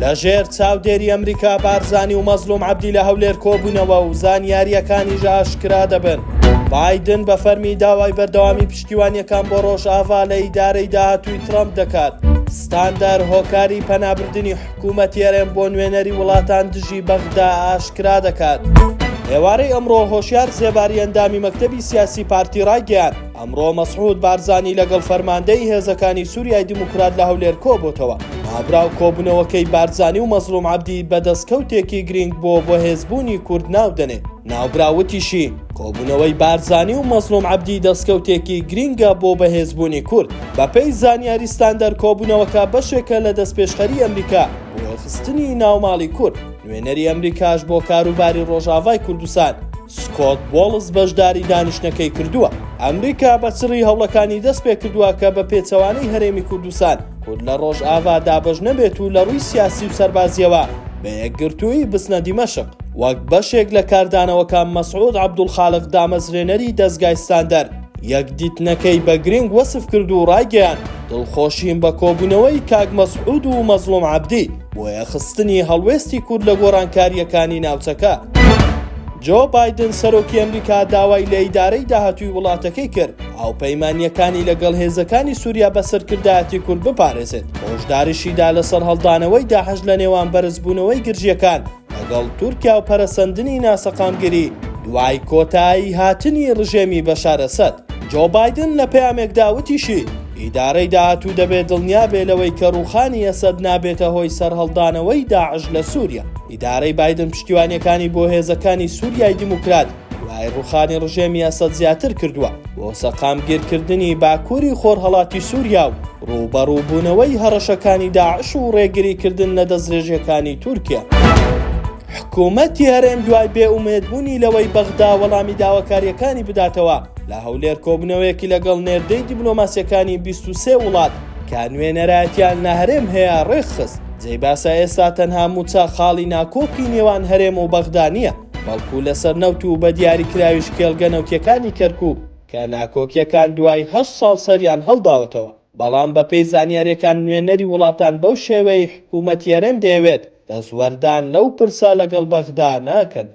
لەژێر چاودێری ئەمریکا بارزانی و مەزلوم عەبدی لە هەولێر کۆبوونەوە و زانیاریەکانیش ئاشکرا دەبن. بایدن بە فەرمی داوای بەردەوامی پشتیوانیەکان بۆ ڕۆژئاوا لە ئیدارەی داهاتووی ترەمپ دەکات. ستاندەر هۆکاری پەنابردنی حکوومەتی هەرێم بۆ نوێنەری وڵاتان دژی بەغدا ئاشکرا دەکات. ئێوارەی ئەمڕۆ هۆشیار زێباری ئەندامی مەکتەبی سیاسی پارتی ڕایگەیاند ئەمڕۆ مەسعود بارزانی لەگەڵ فەرماندەی هێزەکانی سووریای دیموکرات لە هەولێر کۆبووتەوە. مابراو کۆبوونەوەکەی بارزانی و مەزلوم عەبدی بەدەستکەوتێکی گرنگ بۆ هێزبوونی کورد ناودەنێ. ناوبراوتیشی کۆبوونەوەی بارزانی و مەزلوم عەبدی دەستکەوتێکی گرنگە بۆ بەهێزبوونی کورد. بەپێی زانیاری ستاندەر کۆبوونەوەکە بەشێکە لە دەستپێشخەری ئەمریکا بۆ خستنی ناوماڵی کورد. نوێنەری ئەمریکاش بۆ کاروباری ڕۆژاوای کوردستان سکۆت بۆڵز بەشداری دانیشتەکەی کردووە. ئەمریکا بە چڕی هەوڵەکانی دەست پێ کردووە کە بە پێچەوانەی هەرێمی کوردستان کورد لە ڕۆژئاوا دابەش نەبێت و لە ڕووی سیاسی و سەربازیەوە بە یەکگرتووی بچنە دیمەشق. وەک بەشێک لە کاردانەوەکان مەسعود عەبدولخالق دامەزرێنەری دەستگای ستاندەر یەکدیتنەکەی بە گرنگ وەسف کرد و ڕایگەیاند دڵخۆشیم بە کۆبوونەوەی کاک مەسعود و مەزلوم عەبدی بۆیە خستنی هەڵوێستی کورد لە گۆڕانکاریەکانی ناوچەکە. جۆ بایدن سەرۆکی ئەمریکا داوای لە ئیدارەی داهاتووی وڵاتەکەی کرد هاوپەیمانیەکانی لەگەڵ هێزەکانی سووریا بەسەرکردایەتی کورد بپارێزێت. هۆشداریشیدا لەسەر هەڵدانەوەی داعش لە نێوان بەرزبوونەوەی گرژیەکان لەگەڵ تورکیا و پەرەسەندنی ناسەقامگیری دوای کۆتایی هاتنی ڕژێمی بەشار ئەسەد. جۆ بایدن لە پەیامێکدا وتیشی ئیدارەی داهاتوو دەبێت دڵنیا بێ لەوەی کە ڕووخانی ئەسەد نابێتە هۆی سەرهەڵدانەوەی داعش لە سووریا. ئیدارەی بایدن پشتیوانیەکانی بۆ هێزەکانی سووریای دیموکرات دوای ڕووخانی ڕژێمی ئەسەد زیاتر کردووە بۆ سەقامگیرکردنی باکووری خۆرهەڵاتی سووریا و ڕووبەڕووبوونەوەی هەڕەشەکانی داعش و ڕێگریکردن لە دەستدرێژیەکانی تورکیا. حکوومەتی هەرێم دوای بێئومێدبوونی لەوەی بەغدا وەڵامی داواکاریەکانی بداتەوە لە هەولێر کۆبوونەوەیەکی لەگەڵ نێردەی دیپلۆماسیەکانی 23 وڵات کە نوێنەرایەتیان لە هەرێم هەیە ڕێکخست. جێی باسە ئێستا تەنها موچە خاڵی ناکۆکی نێوان هەرێم و بەغدا نییە بەڵکو لەسەر نەوت و بە دیاریکراویش کێڵگە نەوتیەکانی کەرکووک کە ناکۆکیەکان دوای 8 ساڵ سەریان هەڵداوەتەوە. بەڵام بەپێی زانیاریەکان نوێنەری وڵاتان بەو شێوەی حکوومەتی هەرێم دەیەوێت دەستوەردان لەو پرسە لەگەڵ بەغدا ناکەن.